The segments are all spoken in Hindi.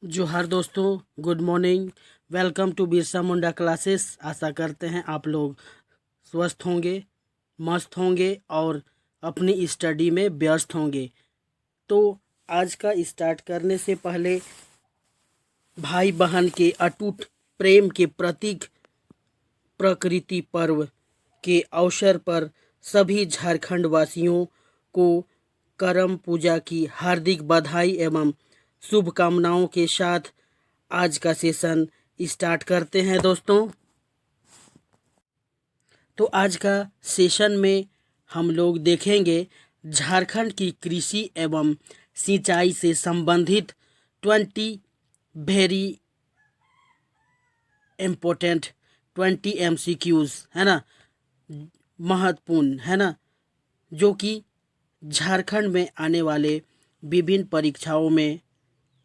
जोहार दोस्तों, good morning. Welcome to Birsa Munda classes. आशा करते हैं आप लोग स्वस्थ होंगे, मस्त होंगे और अपनी स्टडी में व्यस्त होंगे। तो आज का स्टार्ट करने से पहले भाई बहन के अटूट प्रेम के प्रतीक प्रकृति पर्व के अवसर पर सभी झारखंड वासियों को करम पूजा की हार्दिक बधाई एवं शुभकामनाओं के साथ आज का सेशन स्टार्ट करते हैं दोस्तों। तो आज का सेशन में हम लोग देखेंगे झारखंड की कृषि एवं सिंचाई से संबंधित 20 वेरी इम्पोर्टेंट 20 MCQs, है ना, महत्वपूर्ण, है ना, जो कि झारखंड में आने वाले विभिन्न परीक्षाओं में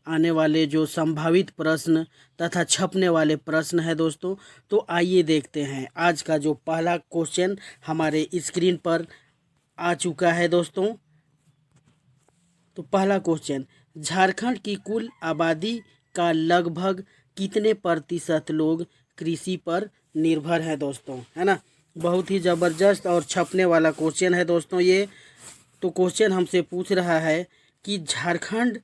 आने वाले जो संभावित प्रश्न तथा छपने वाले प्रश्न है दोस्तों। तो आइए देखते हैं आज का जो पहला क्वेश्चन हमारे स्क्रीन पर आ चुका है दोस्तों। तो पहला क्वेश्चन, झारखंड की कुल आबादी का लगभग कितने प्रतिशत लोग कृषि पर निर्भर है दोस्तों, है ना। बहुत ही ज़बरदस्त और छपने वाला क्वेश्चन है दोस्तों ये। तो क्वेश्चन हमसे पूछ रहा है कि झारखंड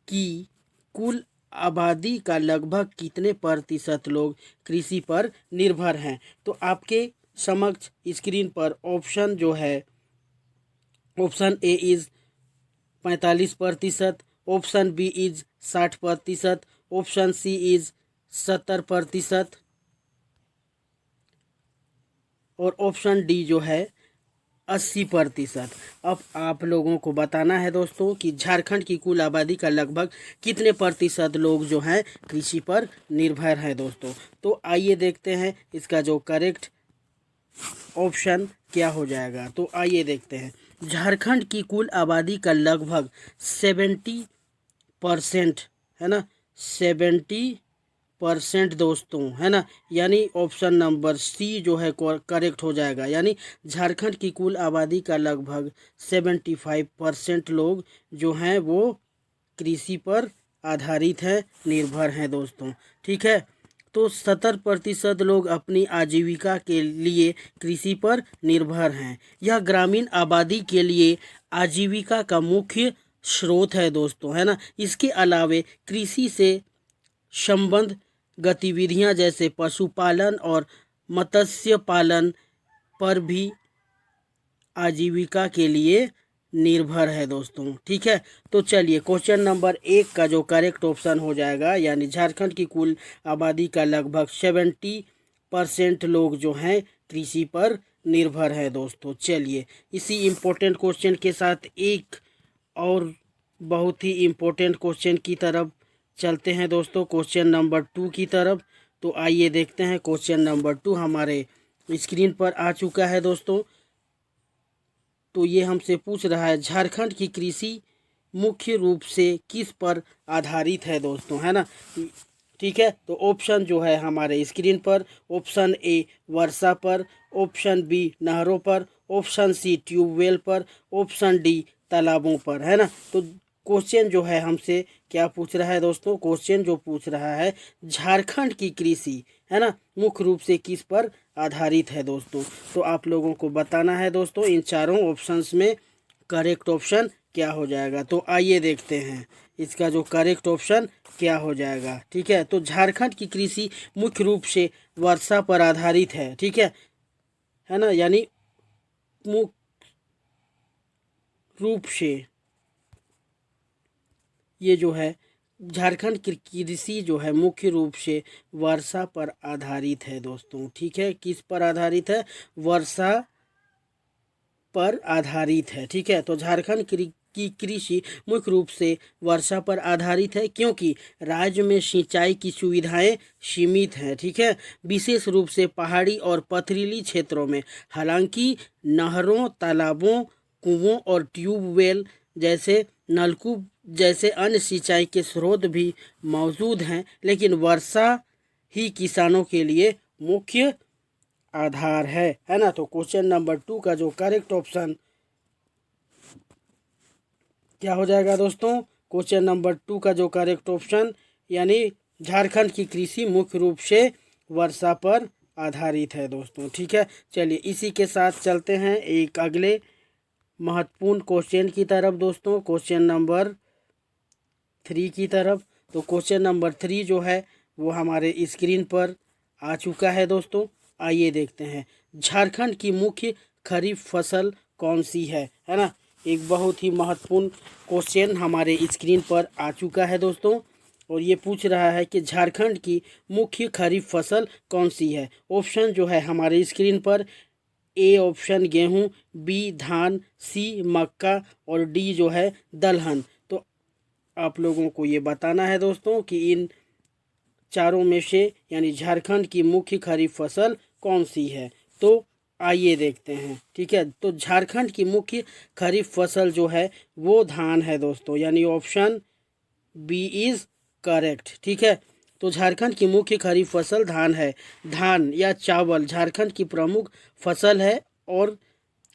की कुल आबादी का लगभग कितने प्रतिशत लोग कृषि पर निर्भर हैं। तो आपके समक्ष स्क्रीन पर ऑप्शन जो है, option A is 45%, option B is 60%, option C is 70% और ऑप्शन डी जो है 80%। अब आप लोगों को बताना है दोस्तों कि झारखंड की कुल आबादी का लगभग कितने प्रतिशत लोग जो हैं कृषि पर निर्भर हैं दोस्तों। तो आइए देखते हैं इसका जो करेक्ट ऑप्शन क्या हो जाएगा। तो आइए देखते हैं, झारखंड की कुल आबादी का लगभग 70%, है ना, 70% दोस्तों, है ना, यानी ऑप्शन नंबर सी जो है करेक्ट हो जाएगा। यानी झारखंड की कुल आबादी का लगभग 75% लोग जो हैं वो कृषि पर आधारित हैं, निर्भर हैं दोस्तों। ठीक है। तो 70% लोग अपनी आजीविका के लिए कृषि पर निर्भर हैं। यह ग्रामीण आबादी के लिए आजीविका का मुख्य स्रोत है दोस्तों, है ना। इसके अलावे कृषि से संबंध गतिविधियां जैसे पशुपालन और मत्स्य पालन पर भी आजीविका के लिए निर्भर है दोस्तों। ठीक है। तो चलिए क्वेश्चन नंबर 1 का जो करेक्ट ऑप्शन हो जाएगा, यानी झारखंड की कुल आबादी का लगभग 70% लोग जो हैं कृषि पर निर्भर है दोस्तों। चलिए इसी इम्पोर्टेंट क्वेश्चन के साथ एक और बहुत ही इम्पोर्टेंट क्वेश्चन की तरफ चलते हैं दोस्तों, क्वेश्चन नंबर 2 की तरफ। तो आइए देखते हैं, क्वेश्चन नंबर 2 हमारे स्क्रीन पर आ चुका है दोस्तों। तो ये हमसे पूछ रहा है झारखंड की कृषि मुख्य रूप से किस पर आधारित है दोस्तों, है ना। ठीक है। तो ऑप्शन जो है हमारे स्क्रीन पर, ऑप्शन ए वर्षा पर, ऑप्शन बी नहरों पर, ऑप्शन सी ट्यूबवेल पर, ऑप्शन डी तालाबों पर, है ना। तो क्वेश्चन जो है हमसे क्या पूछ रहा है दोस्तों, क्वेश्चन जो पूछ रहा है झारखंड की कृषि, है ना, मुख्य रूप से किस पर आधारित है दोस्तों। तो आप लोगों को बताना है दोस्तों इन चारों ऑप्शंस में करेक्ट ऑप्शन क्या हो जाएगा। तो आइए देखते हैं इसका जो करेक्ट ऑप्शन क्या हो जाएगा। ठीक है। तो झारखंड की कृषि मुख्य रूप से वर्षा पर आधारित है। ठीक है ना, यानी मुख्य रूप से ये जो है झारखंड की कृषि जो है मुख्य रूप से वर्षा पर आधारित है दोस्तों। ठीक है। किस पर आधारित है, वर्षा पर आधारित है। ठीक है। तो झारखंड की कृषि मुख्य रूप से वर्षा पर आधारित है क्योंकि राज्य में सिंचाई की सुविधाएं सीमित हैं। ठीक है। विशेष रूप से पहाड़ी और पथरीली क्षेत्रों में। हालांकि नहरों, तालाबों, कुओं और ट्यूबवेल जैसे नलकूप जैसे अन्य सिंचाई के स्रोत भी मौजूद हैं, लेकिन वर्षा ही किसानों के लिए मुख्य आधार है ना। तो क्वेश्चन नंबर 2 का जो करेक्ट ऑप्शन क्या हो जाएगा दोस्तों, क्वेश्चन नंबर 2 का जो करेक्ट ऑप्शन यानी झारखंड की कृषि मुख्य रूप से वर्षा पर आधारित है दोस्तों। ठीक है, चलिए इसी के साथ चलते हैं एक अगले महत्वपूर्ण क्वेश्चन की तरफ दोस्तों, क्वेश्चन नंबर 3 की तरफ। तो क्वेश्चन नंबर 3 जो है वो हमारे स्क्रीन पर आ चुका है दोस्तों। आइए देखते हैं, झारखंड की मुख्य खरीफ फसल कौन सी है ना। एक बहुत ही महत्वपूर्ण क्वेश्चन हमारे स्क्रीन पर आ चुका है दोस्तों, और ये पूछ रहा है कि झारखंड की मुख्य खरीफ फसल कौन सी है। ऑप्शन जो है हमारे स्क्रीन पर, ए ऑप्शन गेहूं, बी धान, सी मक्का और डी जो है दलहन। तो आप लोगों को ये बताना है दोस्तों कि इन चारों में से यानी झारखंड की मुख्य खरीफ फसल कौन सी है। तो आइए देखते हैं। ठीक है, तो झारखंड की मुख्य खरीफ फसल जो है वो धान है दोस्तों, यानी ऑप्शन बी इज़ करेक्ट। ठीक है, तो झारखंड की मुख्य खरीफ फसल धान है। धान या चावल झारखंड की प्रमुख फसल है और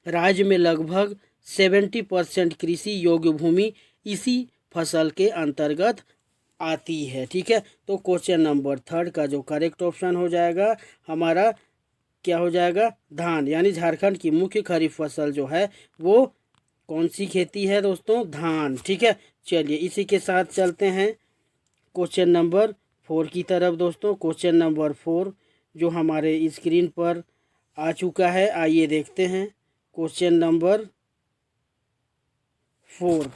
राज्य में लगभग 70% कृषि योग्य भूमि इसी फसल के अंतर्गत आती है। ठीक है, तो क्वेश्चन नंबर 3 का जो करेक्ट ऑप्शन हो जाएगा हमारा क्या हो जाएगा, धान, यानी झारखंड की मुख्य खरीफ फसल जो है वो कौन सी खेती है दोस्तों, धान। ठीक है, चलिए इसी के साथ चलते हैं क्वेश्चन नंबर 4 की तरफ दोस्तों। क्वेश्चन नंबर 4 जो हमारे स्क्रीन पर आ चुका है, आइए देखते हैं क्वेश्चन नंबर 4।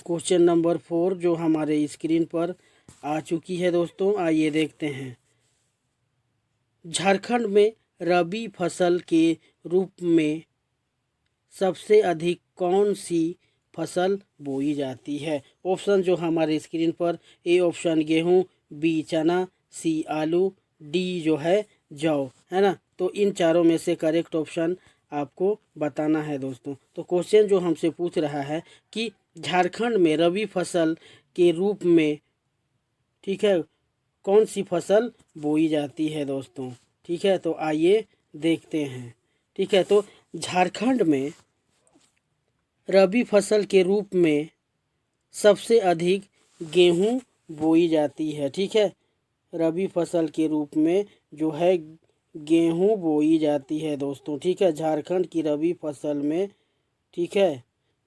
क्वेश्चन नंबर 4 जो हमारे स्क्रीन पर आ चुकी है दोस्तों, आइए देखते हैं। झारखंड में रबी फसल के रूप में सबसे अधिक कौन सी फसल बोई जाती है। ऑप्शन जो हमारे स्क्रीन पर, ए ऑप्शन गेहूं, बी चना, सी आलू, डी जो है जौ, है ना। तो इन चारों में से करेक्ट ऑप्शन आपको बताना है दोस्तों। तो क्वेश्चन जो हमसे पूछ रहा है कि झारखंड में रबी फसल के रूप में, ठीक है, कौन सी फसल बोई जाती है दोस्तों। ठीक है, तो आइए देखते हैं। ठीक है, तो झारखंड में रबी फसल के रूप में सबसे अधिक गेहूं बोई जाती है। ठीक है, रबी फसल के रूप में जो है गेहूं बोई जाती है दोस्तों। ठीक है, झारखंड की रबी फसल में, ठीक है,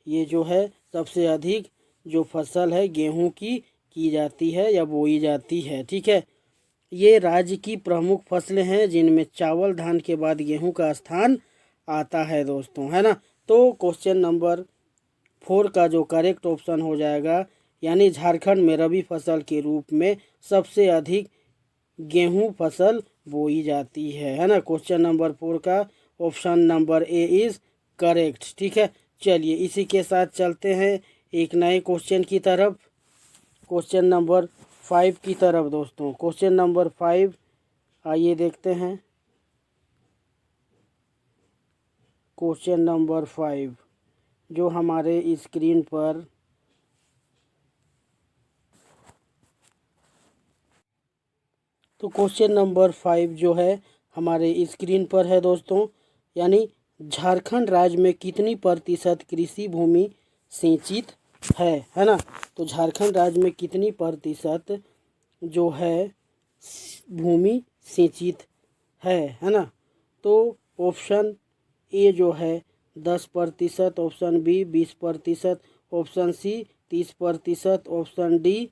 ये जो है सबसे अधिक जो फसल है गेहूं की जाती है या बोई जाती है। ठीक है, ये राज्य की प्रमुख फसलें हैं जिनमें चावल धान के बाद गेहूं का स्थान आता है दोस्तों, है ना। तो क्वेश्चन नंबर 4 का जो करेक्ट ऑप्शन हो जाएगा, यानी झारखंड में रबी फसल के रूप में सबसे अधिक गेहूं फसल बोई जाती है ना। क्वेश्चन नंबर 4 का option number A is correct. ठीक है, चलिए इसी के साथ चलते हैं एक नए क्वेश्चन की तरफ, क्वेश्चन नंबर 5 की तरफ दोस्तों। क्वेश्चन नंबर 5 आइए देखते हैं। क्वेश्चन नंबर 5 जो हमारे स्क्रीन पर तो क्वेश्चन नंबर 5 जो है हमारे स्क्रीन पर है दोस्तों, यानी झारखंड राज्य में कितनी प्रतिशत कृषि भूमि सिंचित है ना। तो झारखंड राज्य में कितनी प्रतिशत जो है भूमि सिंचित है ना। तो ऑप्शन ए जो है 10%, option B 20%, option C 30%, option D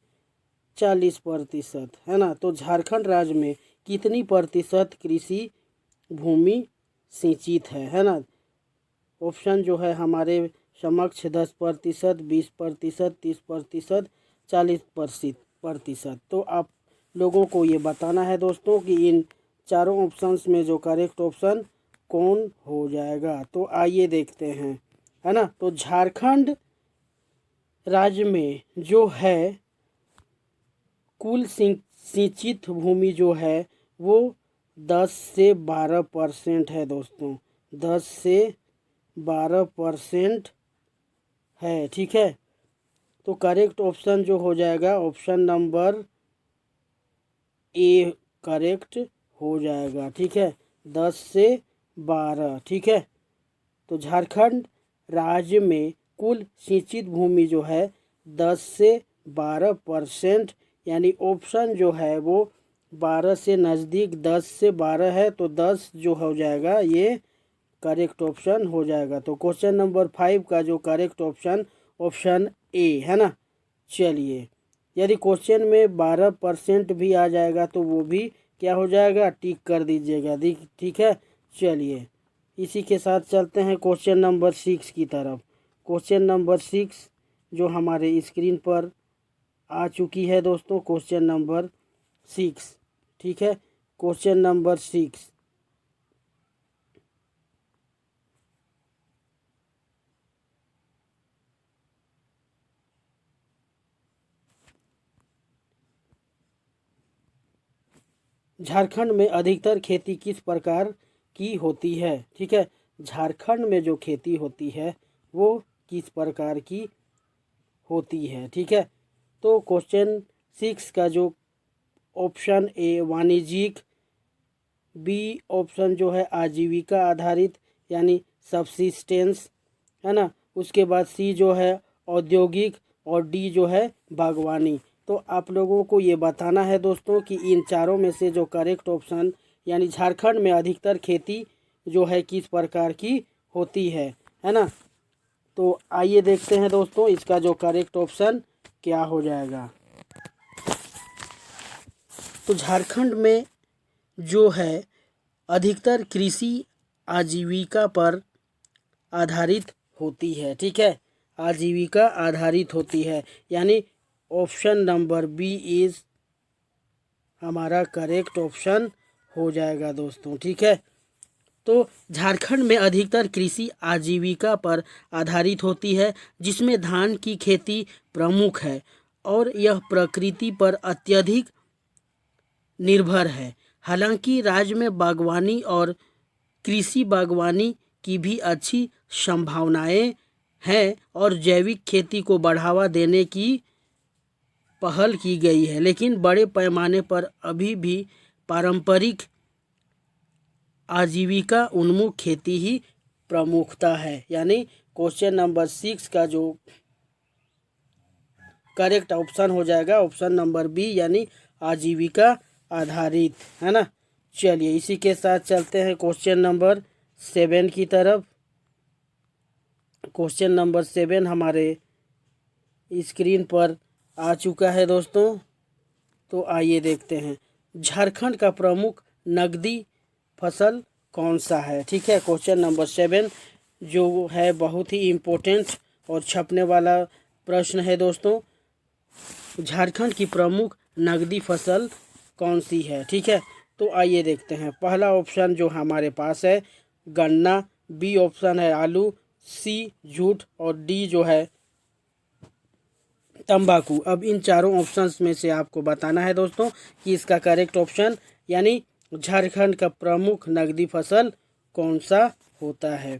40%, है ना। तो झारखंड राज्य में कितनी प्रतिशत कृषि भूमि सिंचित है ना। ऑप्शन जो है हमारे समक्ष 10%, 20%, 30%, 40%। तो आप लोगों को ये बताना है दोस्तों कि इन चारों ऑप्शंस में जो करेक्ट ऑप्शन कौन हो जाएगा। तो आइए देखते हैं, है ना। तो झारखंड राज्य में जो है कुल सिंचित भूमि जो है वो 10 से 12% है दोस्तों, 10 से 12% है। ठीक है, तो करेक्ट ऑप्शन जो हो जाएगा ऑप्शन नंबर ए करेक्ट हो जाएगा। ठीक है, 10 से 12। ठीक है, तो झारखंड राज्य में कुल सिंचित भूमि जो है 10 से 12%, यानी ऑप्शन जो है वो 12 से नज़दीक 10 से 12 है, तो 10 जो हो जाएगा ये करेक्ट ऑप्शन हो जाएगा। तो क्वेश्चन नंबर 5 का जो करेक्ट ऑप्शन ऑप्शन ए है ना। चलिए, यदि क्वेश्चन में 12% भी आ जाएगा तो वो भी क्या हो जाएगा, टिक कर दीजिएगा, ठीक है। चलिए, इसी के साथ चलते हैं क्वेश्चन नंबर 6 की तरफ। क्वेश्चन नंबर 6 जो हमारे स्क्रीन पर आ चुकी है दोस्तों, क्वेश्चन नंबर 6, ठीक है। क्वेश्चन नंबर 6, झारखंड में अधिकतर खेती किस प्रकार की होती है, ठीक है। झारखंड में जो खेती होती है वो किस प्रकार की होती है, ठीक है। तो क्वेश्चन 6 का जो ऑप्शन ए वाणिज्यिक, बी ऑप्शन जो है आजीविका आधारित यानी सब्सिस्टेंस, है ना। उसके बाद सी जो है औद्योगिक, और डी जो है बागवानी। तो आप लोगों को ये बताना है दोस्तों कि इन चारों में से जो करेक्ट ऑप्शन, यानी झारखंड में अधिकतर खेती जो है किस प्रकार की होती है ना। तो आइए देखते हैं दोस्तों इसका जो करेक्ट ऑप्शन क्या हो जाएगा। तो झारखंड में जो है अधिकतर कृषि आजीविका पर आधारित होती है, ठीक है। आजीविका आधारित होती है, यानी ऑप्शन नंबर बी इज हमारा करेक्ट ऑप्शन हो जाएगा दोस्तों, ठीक है। तो झारखंड में अधिकतर कृषि आजीविका पर आधारित होती है, जिसमें धान की खेती प्रमुख है और यह प्रकृति पर अत्यधिक निर्भर है। हालांकि राज्य में बागवानी और कृषि बागवानी की भी अच्छी संभावनाएं हैं और जैविक खेती को बढ़ावा देने की पहल की गई है, लेकिन बड़े पैमाने पर अभी भी पारंपरिक आजीविका उन्मुख खेती ही प्रमुखता है। यानी क्वेश्चन नंबर 6 का जो करेक्ट ऑप्शन हो जाएगा ऑप्शन नंबर बी, यानी आजीविका आधारित, है ना। चलिए, इसी के साथ चलते हैं क्वेश्चन नंबर 7 की तरफ। क्वेश्चन नंबर 7 हमारे स्क्रीन पर आ चुका है दोस्तों। तो आइए देखते हैं, झारखंड का प्रमुख नकदी फसल कौन सा है, ठीक है। क्वेश्चन नंबर 7 जो है बहुत ही इम्पोर्टेंट और छपने वाला प्रश्न है दोस्तों। झारखंड की प्रमुख नकदी फसल कौन सी है, ठीक है। तो आइए देखते हैं, पहला ऑप्शन जो हमारे पास है गन्ना, बी ऑप्शन है आलू, सी जूट, और डी जो है तंबाकू। अब इन चारों ऑप्शंस में से आपको बताना है दोस्तों कि इसका करेक्ट ऑप्शन, यानी झारखंड का प्रमुख नकदी फसल कौन सा होता है।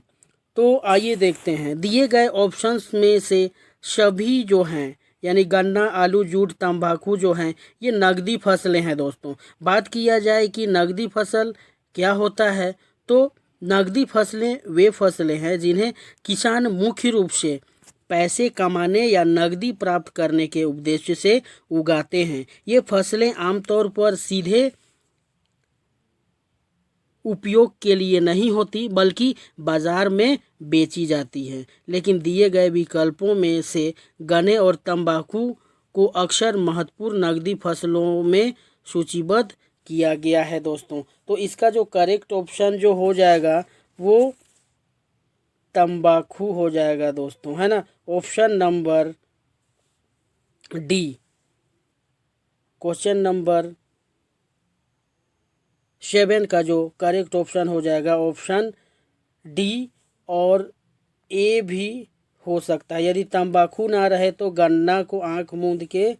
तो आइए देखते हैं, दिए गए ऑप्शंस में से सभी जो हैं, यानी गन्ना, आलू, जूट, तंबाकू जो हैं, ये नकदी फसलें हैं दोस्तों। बात किया जाए कि नकदी फसल क्या होता है, तो नकदी फसलें वे फसलें हैं जिन्हें किसान मुख्य रूप से पैसे कमाने या नकदी प्राप्त करने के उद्देश्य से उगाते हैं। ये फसलें आमतौर पर सीधे उपयोग के लिए नहीं होती, बल्कि बाजार में बेची जाती हैं। लेकिन दिए गए विकल्पों में से गन्ने और तंबाकू को अक्सर महत्वपूर्ण नकदी फसलों में सूचीबद्ध किया गया है दोस्तों। तो इसका जो करेक्ट ऑप्शन जो हो जाएगा वो तंबाकू हो जाएगा दोस्तों, है ना। Option number D, question number 7 का जो करेक्ट ऑप्शन हो जाएगा ऑप्शन डी, और ए भी हो सकता है। यदि तंबाकू ना रहे तो गन्ना को आंख मूंद के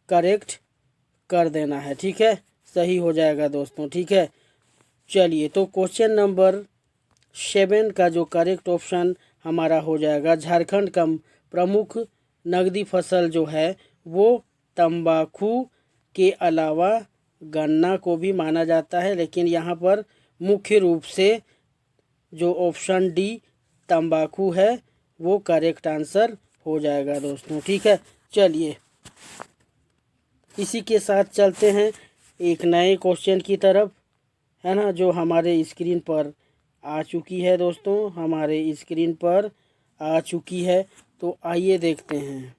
करेक्ट कर देना है, ठीक है, सही हो जाएगा दोस्तों, ठीक है। चलिए, तो क्वेश्चन नंबर 7 का जो करेक्ट ऑप्शन हमारा हो जाएगा, झारखंड का प्रमुख नकदी फसल जो है वो तंबाकू के अलावा गन्ना को भी माना जाता है, लेकिन यहाँ पर मुख्य रूप से जो ऑप्शन डी तंबाकू है वो करेक्ट आंसर हो जाएगा दोस्तों। ठीक है, चलिए इसी के साथ चलते हैं एक नए क्वेश्चन की तरफ, है ना, जो हमारे स्क्रीन पर आ चुकी है दोस्तों, हमारे स्क्रीन पर आ चुकी है। तो आइए देखते हैं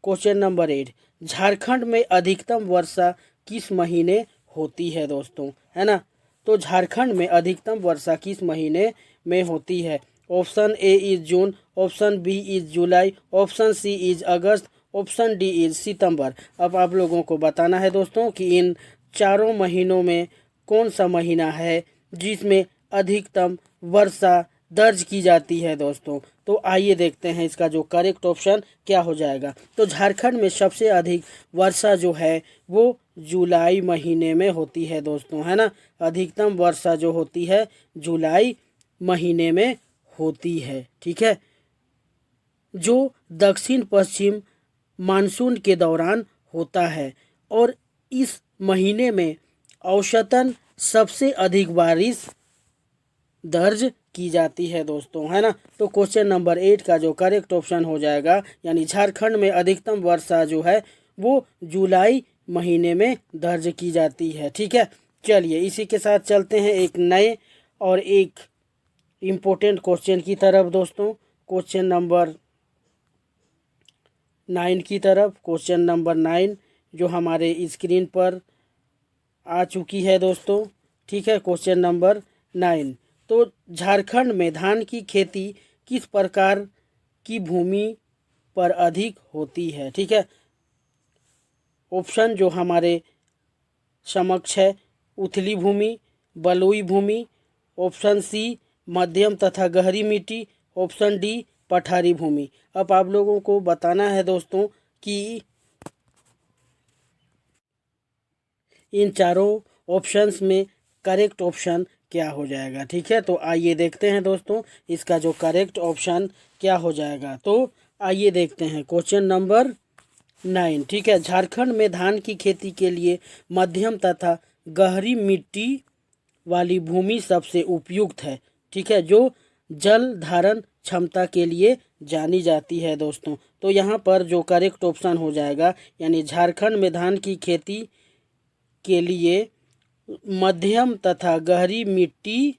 क्वेश्चन नंबर 8। झारखंड में अधिकतम वर्षा किस महीने होती है दोस्तों, है ना। तो झारखंड में अधिकतम वर्षा किस महीने में होती है? Option A is June, option B is July, option C is August, option D is September. अब आप लोगों को बताना है दोस्तों कि इन चारों महीनों में कौन सा महीना है जिसमें अधिकतम वर्षा दर्ज की जाती है दोस्तों। तो आइए देखते हैं इसका जो करेक्ट ऑप्शन क्या हो जाएगा। तो झारखंड में सबसे अधिक वर्षा जो है वो जुलाई महीने में होती है दोस्तों, है ना। अधिकतम वर्षा जो होती है जुलाई महीने में होती है। ठीक है, जो दक्षिण पश्चिम मानसून के दौरान होता है और इस महीने में औसतन सबसे अधिक बारिश दर्ज की जाती है दोस्तों, है ना। तो क्वेश्चन नंबर 8 का जो करेक्ट ऑप्शन हो जाएगा, यानी झारखंड में अधिकतम वर्षा जो है वो जुलाई महीने में दर्ज की जाती है। ठीक है, चलिए इसी के साथ चलते हैं एक नए और एक इम्पोर्टेंट क्वेश्चन की तरफ दोस्तों, क्वेश्चन नंबर 9 की तरफ। क्वेश्चन नंबर 9 जो हमारे स्क्रीन पर आ चुकी है दोस्तों। ठीक है, क्वेश्चन नंबर 9। तो झारखंड में धान की खेती किस प्रकार की भूमि पर अधिक होती है? ठीक है, ऑप्शन जो हमारे समक्ष है, उथली भूमि, बलुई भूमि, ऑप्शन सी मध्यम तथा गहरी मिट्टी, ऑप्शन डी पठारी भूमि। अब आप लोगों को बताना है दोस्तों कि इन चारों ऑप्शंस में करेक्ट ऑप्शन क्या हो जाएगा। ठीक है, तो आइए देखते हैं दोस्तों इसका जो करेक्ट ऑप्शन क्या हो जाएगा। तो आइए देखते हैं क्वेश्चन नंबर 9। ठीक है, झारखंड में धान की खेती के लिए मध्यम तथा गहरी मिट्टी वाली भूमि सबसे उपयुक्त है। ठीक है, जो जल धारण क्षमता के लिए जानी जाती है दोस्तों। तो यहाँ पर जो करेक्ट ऑप्शन हो जाएगा, यानी झारखंड में धान की खेती के लिए मध्यम तथा गहरी मिट्टी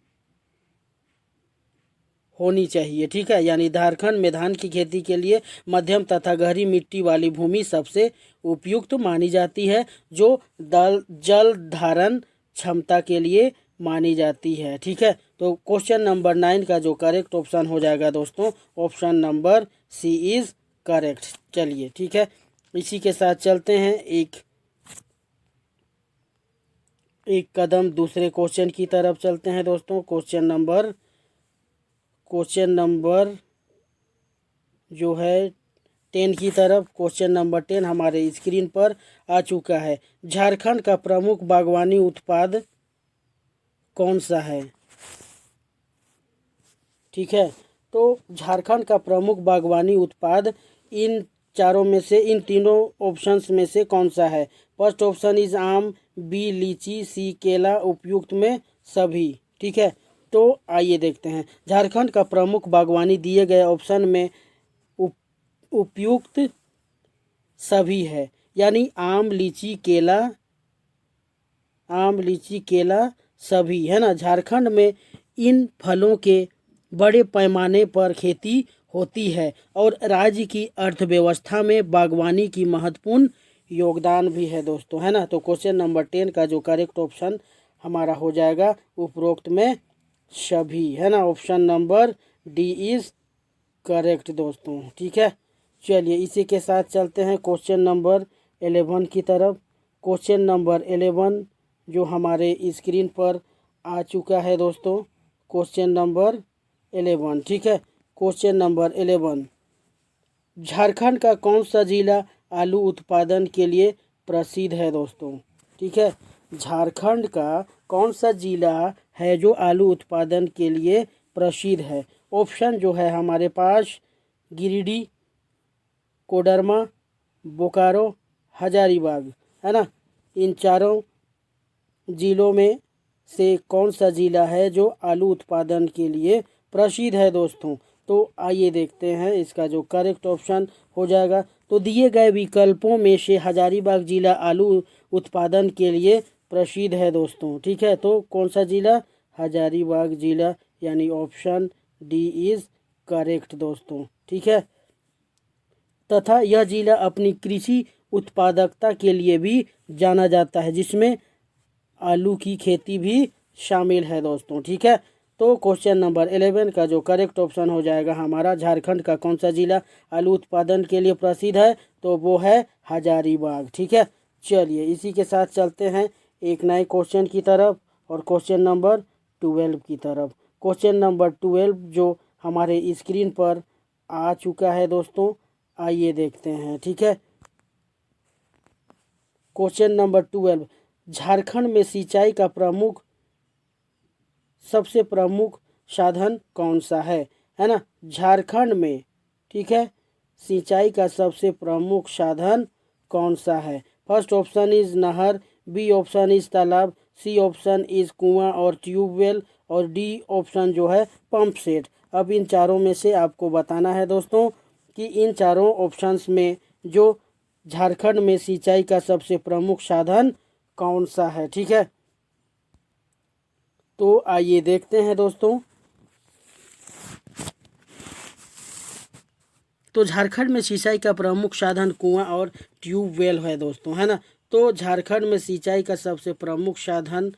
होनी चाहिए। ठीक है, यानी झारखंड में धान की खेती के लिए मध्यम तथा गहरी मिट्टी वाली भूमि सबसे उपयुक्त मानी जाती है, जो जल धारण क्षमता के लिए मानी जाती है। ठीक है, तो क्वेश्चन नंबर 9 का जो करेक्ट ऑप्शन हो जाएगा दोस्तों, option number C is correct. चलिए ठीक है, इसी के साथ चलते हैं एक कदम दूसरे क्वेश्चन की तरफ चलते हैं दोस्तों। क्वेश्चन नंबर जो है 10 की तरफ। क्वेश्चन नंबर 10 हमारे स्क्रीन पर आ चुका है। झारखंड का प्रमुख बागवानी उत्पाद कौन सा है? ठीक है, तो झारखंड का प्रमुख बागवानी उत्पाद इन चारों में से, इन तीनों ऑप्शंस में से कौन सा है? फर्स्ट ऑप्शन इज आम, बी लीची, सी केला, उपयुक्त में सभी। ठीक है, तो आइए देखते हैं। झारखंड का प्रमुख बागवानी दिए गए ऑप्शन में उपयुक्त सभी है, यानी आम लीची केला सभी, है ना। झारखंड में इन फलों के बड़े पैमाने पर खेती होती है और राज्य की अर्थव्यवस्था में बागवानी की महत्वपूर्ण योगदान भी है दोस्तों, है ना। तो क्वेश्चन नंबर 10 का जो करेक्ट ऑप्शन हमारा हो जाएगा उपरोक्त में सभी, है ना। Option number D is correct दोस्तों। ठीक है, चलिए इसी के साथ चलते हैं क्वेश्चन नंबर 11 की तरफ। क्वेश्चन नंबर 11 जो हमारे स्क्रीन पर आ चुका है दोस्तों, क्वेश्चन नंबर 11। ठीक है, क्वेश्चन नंबर 11। झारखंड का कौन सा जिला आलू उत्पादन के लिए प्रसिद्ध है दोस्तों? ठीक है, झारखंड का कौन सा जिला है जो आलू उत्पादन के लिए प्रसिद्ध है? ऑप्शन जो है हमारे पास गिरिडीह, कोडरमा, बोकारो, हजारीबाग, है ना। इन चारों जिलों में से कौन सा जिला है जो आलू उत्पादन के लिए प्रसिद्ध है दोस्तों। तो आइए देखते हैं इसका जो करेक्ट ऑप्शन हो जाएगा। तो दिए गए विकल्पों में से हजारीबाग जिला आलू उत्पादन के लिए प्रसिद्ध है दोस्तों। ठीक है, तो कौन सा जिला? हजारीबाग जिला, यानी ऑप्शन डी इज करेक्ट दोस्तों। ठीक है, तथा यह जिला अपनी कृषि उत्पादकता के लिए भी जाना जाता है, जिसमें आलू की खेती भी शामिल है दोस्तों। ठीक है, तो क्वेश्चन नंबर 11 का जो करेक्ट ऑप्शन हो जाएगा हमारा, झारखंड का कौन सा जिला आलू उत्पादन के लिए प्रसिद्ध है? तो वो है हजारीबाग। ठीक है, चलिए इसी के साथ चलते हैं एक नए क्वेश्चन की तरफ, और क्वेश्चन नंबर 12 की तरफ। क्वेश्चन नंबर 12 जो हमारे स्क्रीन पर आ चुका है दोस्तों, आइए देखते हैं। ठीक है, क्वेश्चन नंबर 12, झारखंड में सिंचाई का सबसे प्रमुख साधन कौन सा है ना? झारखंड में, ठीक है, सिंचाई का सबसे प्रमुख साधन कौन सा है? फर्स्ट ऑप्शन इज नहर, बी ऑप्शन इज तालाब, सी ऑप्शन इज कुआं और ट्यूबवेल, और डी ऑप्शन जो है पंप सेट। अब इन चारों में से आपको बताना है दोस्तों कि इन चारों ऑप्शंस में जो झारखंड में सिंचाई का सबसे प्रमुख साधन कौन सा है। ठीक है, तो आइए देखते हैं दोस्तों। तो झारखंड में सिंचाई का प्रमुख साधन कुआं और ट्यूबवेल है दोस्तों, है ना? तो झारखंड में सिंचाई का सबसे प्रमुख साधन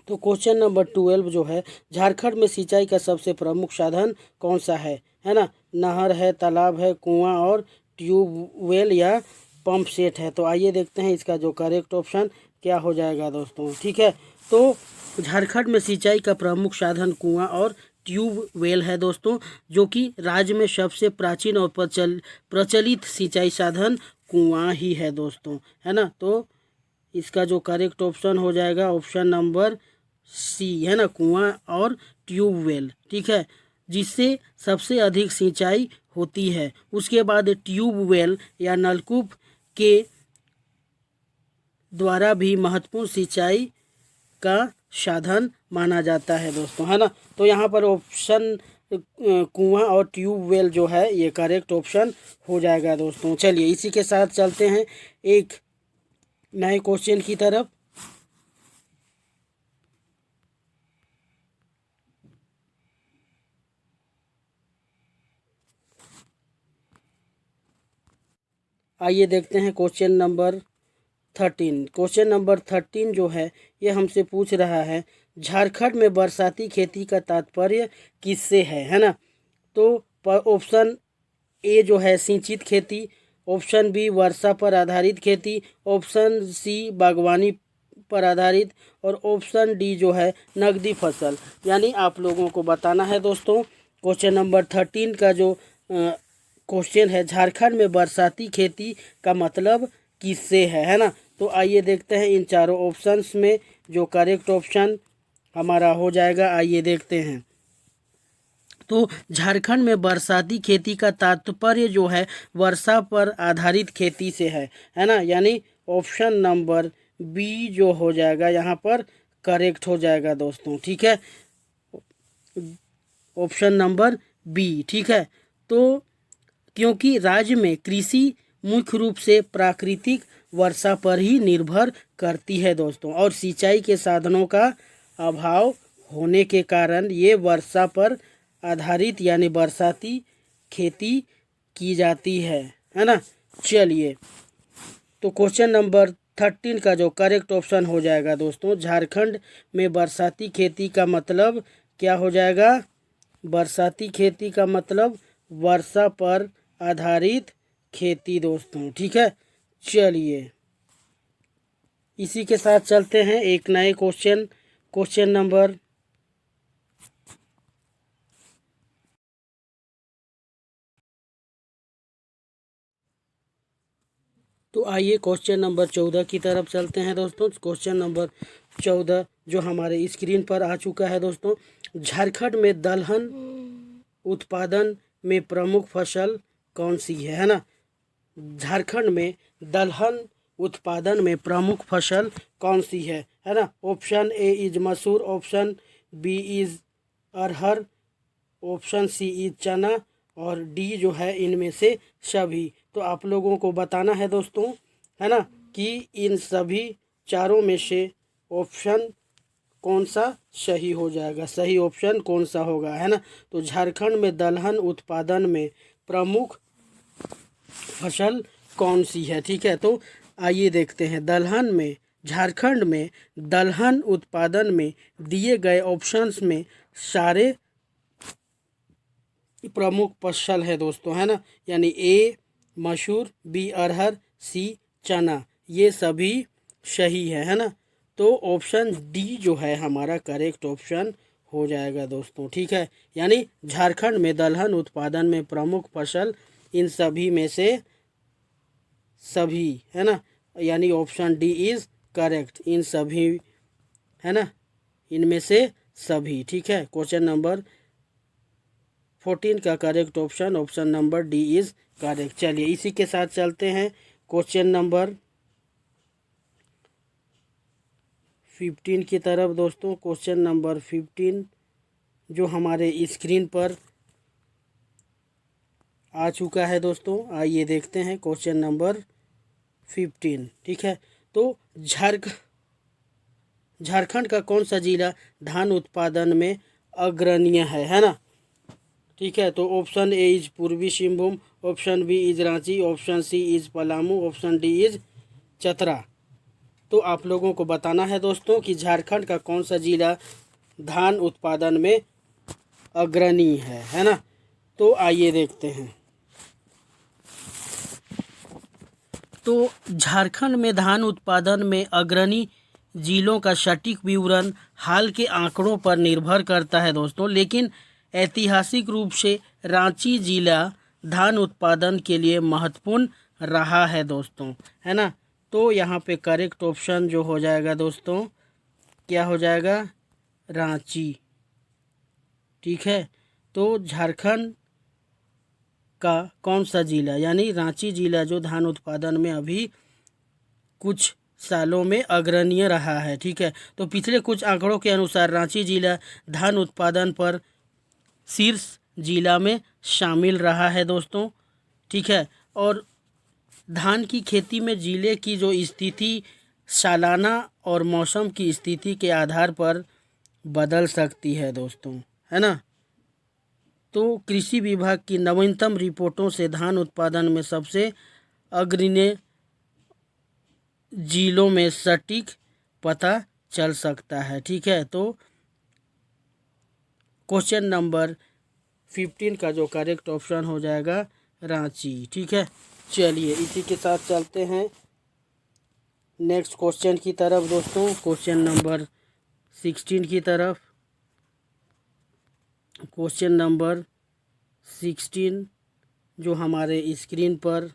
तो क्वेश्चन नंबर 12 जो है, झारखंड में सिंचाई का सबसे प्रमुख साधन कौन सा है ना? नहर है, तालाब है, कुआं और ट्यूबवेल या पंप सेट है। तो आइए देखते हैं इसका जो करेक्ट ऑप्शन क्या हो जाएगा दोस्तों। ठीक है, तो झारखंड में सिंचाई का प्रमुख साधन कुआं और ट्यूबवेल है दोस्तों, जो कि राज्य में सबसे प्राचीन और प्रचलित सिंचाई साधन कुआं ही है दोस्तों, है ना? तो इसका जो करेक्ट ऑप्शन हो जाएगा ऑप्शन नंबर सी, है ना, कुआं और ट्यूबवेल। ठीक है, जिससे सबसे अधिक सिंचाई होती है। उसके बाद ट्यूबवेल या नलकूप के द्वारा भी महत्वपूर्ण सिंचाई का साधन माना जाता है दोस्तों, है ना? तो यहाँ पर ऑप्शन कुआं और ट्यूबवेल जो है ये करेक्ट ऑप्शन हो जाएगा दोस्तों। चलिए इसी के साथ चलते हैं एक नए क्वेश्चन की तरफ। आइए देखते हैं क्वेश्चन नंबर 13। क्वेश्चन नंबर 13 जो है ये हमसे पूछ रहा है, झारखंड में बरसाती खेती का तात्पर्य किससे है ना? तो ऑप्शन ए जो है सिंचित खेती, ऑप्शन बी वर्षा पर आधारित खेती, ऑप्शन सी बागवानी पर आधारित, और ऑप्शन डी जो है नकदी फसल। यानी आप लोगों को बताना है दोस्तों, क्वेश्चन नंबर 13 का जो क्वेश्चन है, झारखंड में बरसाती खेती का मतलब किससे है ना? तो आइए देखते हैं इन चारों ऑप्शंस में जो करेक्ट ऑप्शन हमारा हो जाएगा। आइए देखते हैं। तो झारखंड में बरसाती खेती का तात्पर्य जो है वर्षा पर आधारित खेती से है ना? यानी ऑप्शन नंबर बी जो हो जाएगा यहाँ पर करेक्ट हो जाएगा दोस्तों। ठीक है, ऑप्शन नंबर बी। ठीक है, तो क्योंकि राज्य में कृषि मुख्य रूप से प्राकृतिक वर्षा पर ही निर्भर करती है दोस्तों, और सिंचाई के साधनों का अभाव होने के कारण ये वर्षा पर आधारित यानी बरसाती खेती की जाती है ना? चलिए, तो क्वेश्चन नंबर 13 का जो करेक्ट ऑप्शन हो जाएगा दोस्तों, झारखंड में बरसाती खेती का मतलब क्या हो जाएगा? बरसाती खेती का मतलब वर्षा पर आधारित खेती दोस्तों। ठीक है, चलिए इसी के साथ चलते हैं एक नए क्वेश्चन, क्वेश्चन नंबर तो आइए क्वेश्चन नंबर 14 की तरफ चलते हैं दोस्तों। क्वेश्चन नंबर 14 जो हमारे स्क्रीन पर आ चुका है दोस्तों। झारखंड में दलहन उत्पादन में प्रमुख फसल कौन सी है ना। झारखंड में दलहन उत्पादन में प्रमुख फसल कौन सी है ना। ऑप्शन ए इज मसूर, ऑप्शन बी इज अरहर, ऑप्शन सी इज चना और डी जो है इनमें से सभी। तो आप लोगों को बताना है दोस्तों, है ना, कि इन सभी चारों में से ऑप्शन कौन सा सही हो जाएगा, सही ऑप्शन कौन सा होगा, है ना। तो झारखंड में दलहन उत्पादन में प्रमुख फसल कौन सी है, ठीक है। तो आइए देखते हैं। झारखंड में दलहन उत्पादन में दिए गए ऑप्शंस में सारे प्रमुख फसल है दोस्तों, है ना। यानी ए मसूर, बी अरहर, सी चना, ये सभी सही है ना। तो ऑप्शन डी जो है हमारा करेक्ट ऑप्शन हो जाएगा दोस्तों, ठीक है। यानी झारखंड में दलहन उत्पादन में प्रमुख फसल इन सभी में से सभी, है ना। यानी ऑप्शन डी इज करेक्ट, इन सभी, है ना, इनमें से सभी, ठीक है। क्वेश्चन नंबर 14 का correct option option number D is correct. चलिए इसी के साथ चलते हैं क्वेश्चन नंबर 15 की तरफ दोस्तों। क्वेश्चन नंबर 15 जो हमारे स्क्रीन पर आ चुका है दोस्तों। आइए देखते हैं क्वेश्चन नंबर 15, ठीक है। तो झारखंड का कौन सा जिला धान उत्पादन में अग्रणीय है ना, ठीक है। तो option A is Purbi Singhbhum, option B is Ranchi, option C is Palamu, option D is Chatra. तो आप लोगों को बताना है दोस्तों कि झारखंड का कौन सा जिला धान उत्पादन में अग्रणी है ना। तो आइए देखते हैं। तो झारखंड में धान उत्पादन में अग्रणी जिलों का सटीक विवरण हाल के आंकड़ों पर निर्भर करता है दोस्तों, लेकिन ऐतिहासिक रूप से रांची जिला धान उत्पादन के लिए महत्वपूर्ण रहा है दोस्तों, है ना। तो यहाँ पे करेक्ट ऑप्शन जो हो जाएगा दोस्तों, क्या हो जाएगा, रांची, ठीक है। तो झारखंड का कौन सा जिला, यानी रांची जिला जो धान उत्पादन में अभी कुछ सालों में अग्रणीय रहा है, ठीक है। तो पिछले कुछ आंकड़ों के अनुसार रांची जिला धान उत्पादन पर शीर्ष जिला में शामिल रहा है दोस्तों, ठीक है। और धान की खेती में जिले की जो स्थिति सालाना और मौसम की स्थिति के आधार पर बदल सकती है दोस्तों, है ना। तो कृषि विभाग की नवीनतम रिपोर्टों से धान उत्पादन में सबसे अग्रणीय जिलों में सटीक पता चल सकता है, ठीक है। तो क्वेश्चन नंबर 15 का जो करेक्ट ऑप्शन हो जाएगा रांची, ठीक है। चलिए इसी के साथ चलते हैं नेक्स्ट क्वेश्चन की तरफ दोस्तों। क्वेश्चन नंबर 16 की तरफ। क्वेश्चन नंबर 16 जो हमारे स्क्रीन पर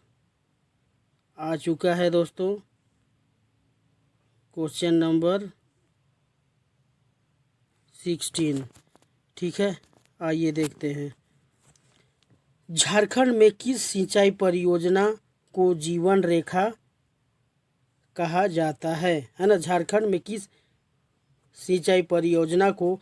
आ चुका है दोस्तों। क्वेश्चन नंबर 16, ठीक है। आइए देखते हैं। झारखंड में किस सिंचाई परियोजना को जीवन रेखा कहा जाता है ना। झारखंड में किस सिंचाई परियोजना को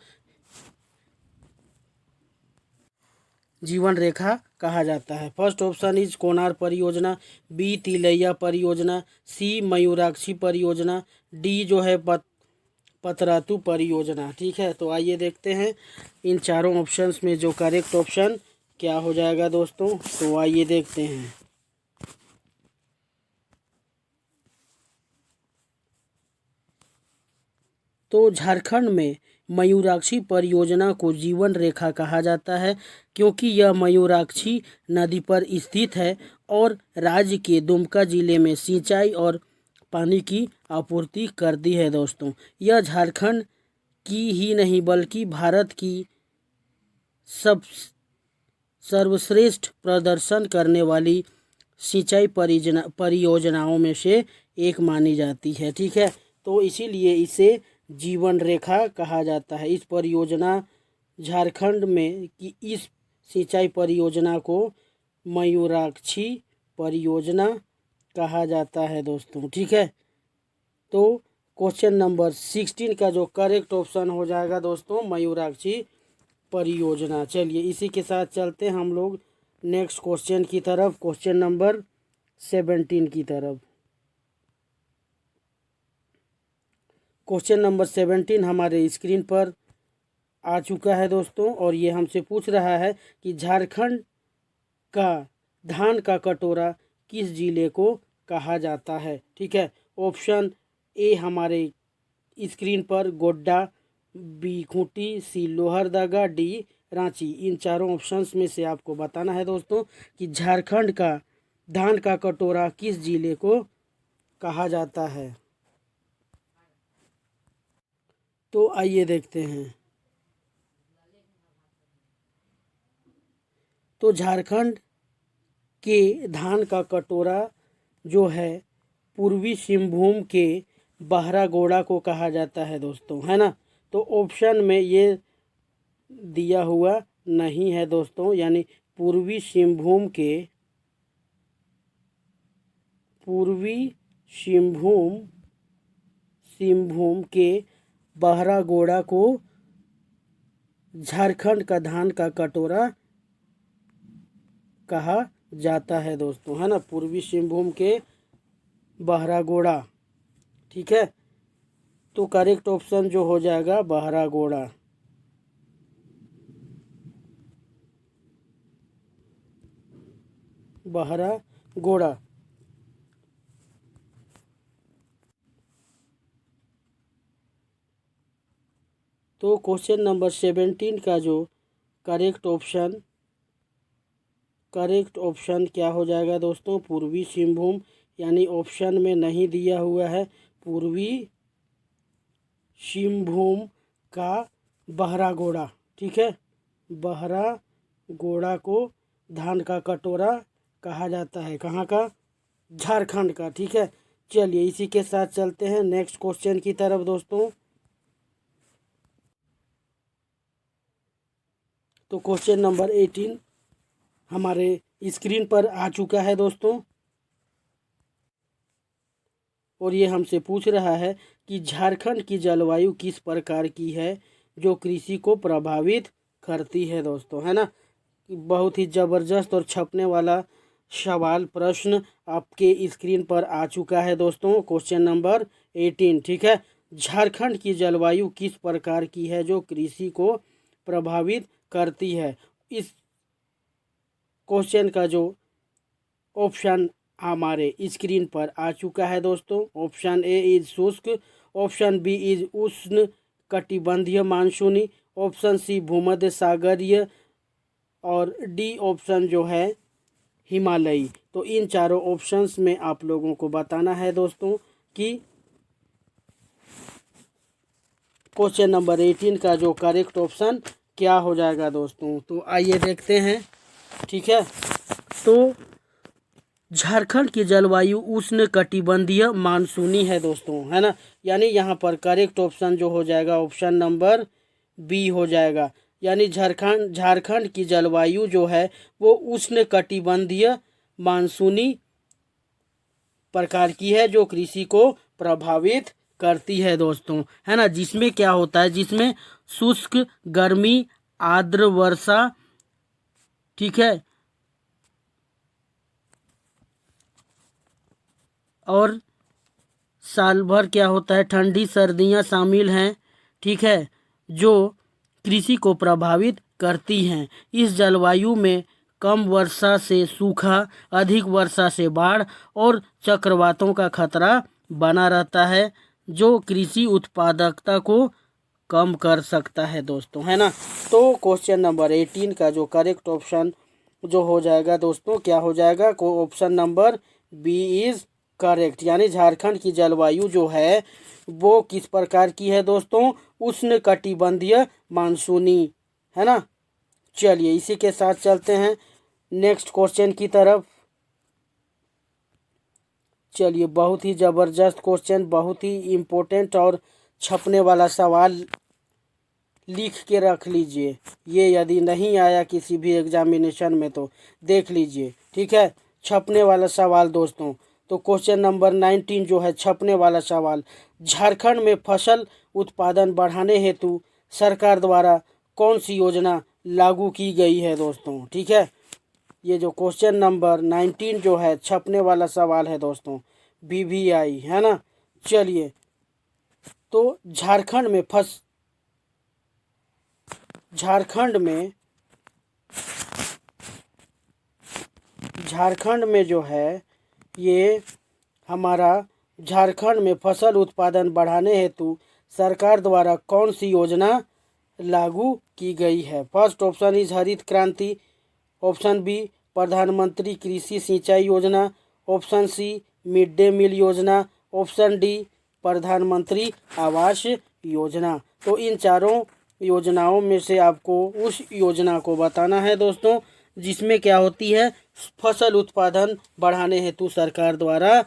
जीवन रेखा कहा जाता है। फर्स्ट ऑप्शन इज कोनार परियोजना, बी तिलैया परियोजना, सी मयूराक्षी परियोजना, डी जो है पतरातू परियोजना, ठीक है। तो आइए देखते हैं इन चारों ऑप्शंस में जो करेक्ट ऑप्शन क्या हो जाएगा दोस्तों। तो आइए देखते हैं। तो झारखंड में मयूराक्षी परियोजना को जीवन रेखा कहा जाता है क्योंकि यह मयूराक्षी नदी पर स्थित है और राज्य के दुमका जिले में सिंचाई और पानी की आपूर्ति करती है दोस्तों। यह झारखंड की ही नहीं बल्कि भारत की सर्वश्रेष्ठ प्रदर्शन करने वाली सिंचाई परियोजनाओं में से एक मानी जाती है। ठीक है, तो इसीलिए इसे जीवन रेखा कहा जाता है। इस परियोजना झारखंड में कि इस सिंचाई परियोजना को मयूराक्षी परियोजना कहा जाता है दोस्तों। ठीक है, तो क्वेश्चन नंबर 16 का जो करेक्ट ऑप्शन हो जाएगा दोस्तों मयूराक्षी परियोजना। चलिए इसी के साथ चलते हैं हम लोग नेक्स्ट क्वेश्चन की तरफ, क्वेश्चन नंबर 17 की तरफ। क्वेश्चन नंबर 17 हमारे स्क्रीन पर आ चुका है दोस्तों, और ये हमसे पूछ रहा है कि झारखंड का धान का कटोरा किस जिले को कहा जाता है। ठीक है, ऑप्शन ए हमारे स्क्रीन पर गोड्डा, बी खूंटी, सी लोहरदगा, डी रांची। इन चारों ऑप्शंस में से आपको बताना है दोस्तों कि झारखंड का धान का कटोरा किस जिले को कहा जाता है। तो आइए देखते हैं। तो झारखंड के धान का कटोरा जो है पूर्वी सिंहभूम के बहरागोड़ा को कहा जाता है दोस्तों, है ना। तो ऑप्शन में ये दिया हुआ नहीं है दोस्तों, यानी पूर्वी सिंहभूम के बहरागोड़ा को झारखंड का धान का कटोरा कहा जाता है दोस्तों, है ना। पूर्वी सिंहभूम के बहरागोड़ा। ठीक है, तो करेक्ट ऑप्शन जो हो जाएगा बहरागोड़ा। बहरागोड़ा। तो क्वेश्चन नंबर 17 का जो करेक्ट ऑप्शन क्या हो जाएगा दोस्तों पूर्वी सिंहभूम, यानी ऑप्शन में नहीं दिया हुआ है पूर्वी सिंहभूम का बहरागोड़ा। ठीक है, बहरागोड़ा को धान का कटोरा कहा जाता है, कहाँ का, झारखंड का। ठीक है, चलिए इसी के साथ चलते हैं नेक्स्ट क्वेश्चन की तरफ दोस्तों। तो क्वेश्चन नंबर 18 हमारे स्क्रीन पर आ चुका है दोस्तों, और ये हमसे पूछ रहा है कि झारखंड की जलवायु किस प्रकार की है जो कृषि को प्रभावित करती है दोस्तों, है ना। बहुत ही ज़बरदस्त और छपने वाला सवाल प्रश्न आपके स्क्रीन पर आ चुका है दोस्तों। Question number 18। ठीक है, झारखंड की जलवायु किस प्रकार की है जो कृषि को प्रभावित करती है। इस क्वेश्चन का जो ऑप्शन हमारे स्क्रीन पर आ चुका है दोस्तों। ऑप्शन ए इज शुष्क, ऑप्शन बी इज उष्ण कटिबंधीय मानसूनी, ऑप्शन सी भूमध्य सागरीय, और डी ऑप्शन जो है हिमालयी। तो इन चारों ऑप्शंस में आप लोगों को बताना है दोस्तों कि क्वेश्चन नंबर 18 का जो करेक्ट ऑप्शन क्या हो जाएगा दोस्तों। तो आइए देखते हैं। ठीक है, तो झारखंड की जलवायु उष्ण कटिबंधीय मानसूनी है दोस्तों, है ना। यानी यहाँ पर करेक्ट ऑप्शन जो हो जाएगा ऑप्शन नंबर बी हो जाएगा, यानी झारखंड की जलवायु जो है वो उष्ण कटिबंधीय मानसूनी प्रकार की है जो कृषि को प्रभावित करती है दोस्तों, है ना। जिसमें क्या होता है, जिसमें शुष्क, गर्मी, आर्द्र वर्षा, ठीक है, और साल भर क्या होता है ठंडी सर्दियां शामिल हैं। ठीक है, जो कृषि को प्रभावित करती हैं। इस जलवायु में कम वर्षा से सूखा, अधिक वर्षा से बाढ़ और चक्रवातों का खतरा बना रहता है जो कृषि उत्पादकता को कम कर सकता है दोस्तों, है ना। तो क्वेश्चन नंबर 18 का जो करेक्ट ऑप्शन जो हो जाएगा दोस्तों क्या हो जाएगा, को option number B is correct, यानी झारखंड की जलवायु जो है वो किस प्रकार की है दोस्तों, उष्ण कटिबंधीय मानसूनी, है ना। चलिए इसी के साथ चलते हैं नेक्स्ट क्वेश्चन की तरफ। चलिए, बहुत ही ज़बरदस्त क्वेश्चन, बहुत ही इम्पोर्टेंट और छपने वाला सवाल लिख के रख लीजिए। ये यदि नहीं आया किसी भी एग्जामिनेशन में तो देख लीजिए, ठीक है। छपने वाला सवाल दोस्तों, तो क्वेश्चन नंबर 19 जो है छपने वाला सवाल, झारखंड में फसल उत्पादन बढ़ाने हेतु सरकार द्वारा कौन सी योजना लागू की गई है दोस्तों, ठीक है। ये जो क्वेश्चन नंबर 19 जो है छपने वाला सवाल है दोस्तों, BVI है ना। चलिए, तो झारखंड में जो है ये हमारा झारखंड में फसल उत्पादन बढ़ाने हेतु सरकार द्वारा कौन सी योजना लागू की गई है। फर्स्ट ऑप्शन इज हरित क्रांति, ऑप्शन बी प्रधानमंत्री Krishi Sinchai Yojana, option C mid day meal Yojana, option D प्रधानमंत्री आवास योजना। तो इन चारों योजनाओं में से आपको उस योजना को बताना है दोस्तों जिसमें क्या होती है, फसल उत्पादन बढ़ाने हेतु सरकार द्वारा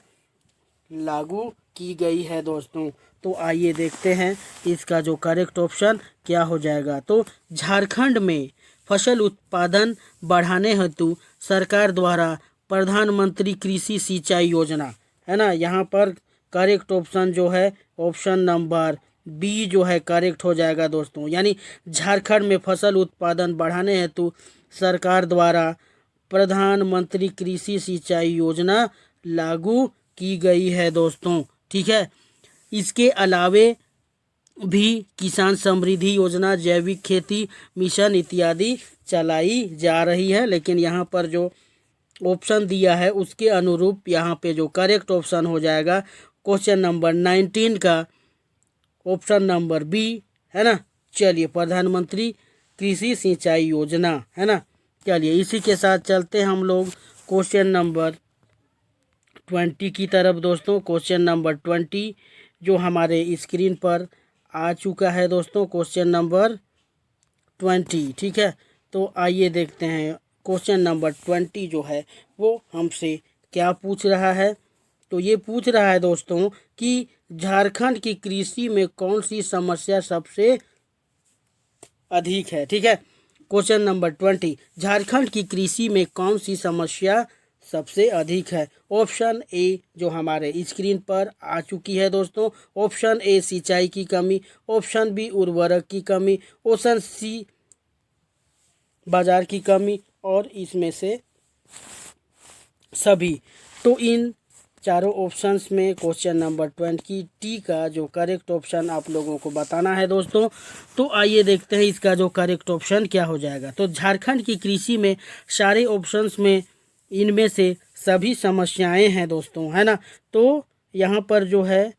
लागू की गई है दोस्तों। तो आइए देखते हैं इसका जो करेक्ट ऑप्शन क्या हो जाएगा। तो झारखंड में फसल उत्पादन बढ़ाने हेतु सरकार द्वारा प्रधानमंत्री कृषि सिंचाई योजना है ना, यहाँ पर करेक्ट ऑप्शन जो है ऑप्शन नंबर बी जो है करेक्ट हो जाएगा दोस्तों। यानी झारखंड में फसल उत्पादन बढ़ाने हेतु सरकार द्वारा प्रधानमंत्री कृषि सिंचाई योजना लागू की गई है दोस्तों, ठीक है। इसके अलावे भी किसान समृद्धि योजना, जैविक खेती मिशन इत्यादि चलाई जा रही है, लेकिन यहाँ पर जो ऑप्शन दिया है उसके अनुरूप यहाँ पे जो करेक्ट ऑप्शन हो जाएगा क्वेश्चन नंबर 19 का ऑप्शन नंबर बी है ना। चलिए, प्रधानमंत्री कृषि सिंचाई योजना है ना। चलिए, इसी के साथ चलते हैं हम लोग क्वेश्चन नंबर 20 की तरफ दोस्तों। क्वेश्चन नंबर 20 जो हमारे स्क्रीन पर आ चुका है दोस्तों, क्वेश्चन नंबर 20, ठीक है। तो आइए देखते हैं क्वेश्चन नंबर 20 जो है वो हमसे क्या पूछ रहा है। तो ये पूछ रहा है दोस्तों कि झारखंड की कृषि में कौन सी समस्या सबसे अधिक है, ठीक है। क्वेश्चन नंबर 20, झारखंड की कृषि में कौन सी समस्या सबसे अधिक है। ऑप्शन ए जो हमारे स्क्रीन पर आ चुकी है दोस्तों, ऑप्शन ए सिंचाई की कमी, ऑप्शन बी उर्वरक की कमी, ऑप्शन सी बाजार की कमी और इसमें से सभी। तो इन चारों ऑप्शंस में क्वेश्चन नंबर 20 का जो करेक्ट ऑप्शन आप लोगों को बताना है दोस्तों। तो आइए देखते हैं इसका जो करेक्ट ऑप्शन क्या हो जाएगा। तो झारखंड की कृषि में सारे ऑप्शंस में इनमें से सभी समस्याएं हैं दोस्तों, है ना। तो यहाँ पर जो है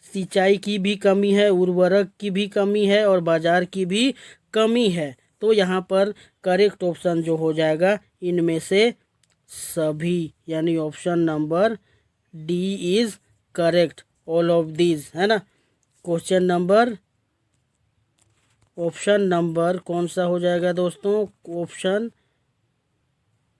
सिंचाई की भी कमी है, उर्वरक की भी कमी है और बाजार की भी कमी है। तो यहाँ पर करेक्ट ऑप्शन जो हो जाएगा इनमें से सभी, यानी option number D is correct, all of this, है ना। क्वेश्चन नंबर ऑप्शन नंबर कौन सा हो जाएगा दोस्तों, ऑप्शन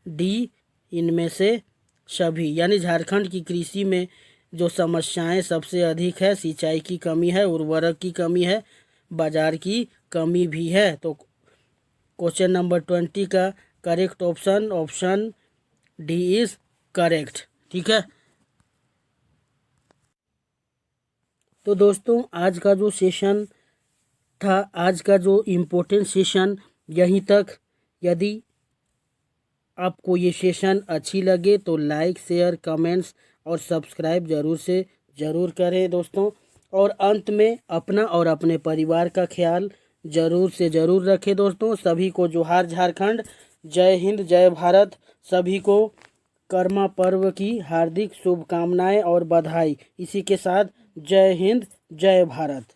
डी, इनमें से सभी। यानी झारखंड की कृषि में जो समस्याएं सबसे अधिक है, सिंचाई की कमी है, उर्वरक की कमी है, बाजार की कमी भी है। तो क्वेश्चन नंबर 20 का correct option option D is correct, ठीक है। तो दोस्तों आज का जो सेशन था, आज का जो इम्पोर्टेंट सेशन यहीं तक। यदि आपको ये सेशन अच्छी लगे तो लाइक, शेयर, कमेंट्स और सब्सक्राइब ज़रूर से ज़रूर करें दोस्तों। और अंत में अपना और अपने परिवार का ख्याल ज़रूर से ज़रूर रखें दोस्तों। सभी को जोहार झारखंड, जय हिंद, जय भारत। सभी को कर्मा पर्व की हार्दिक शुभकामनाएं और बधाई। इसी के साथ जय हिंद, जय भारत।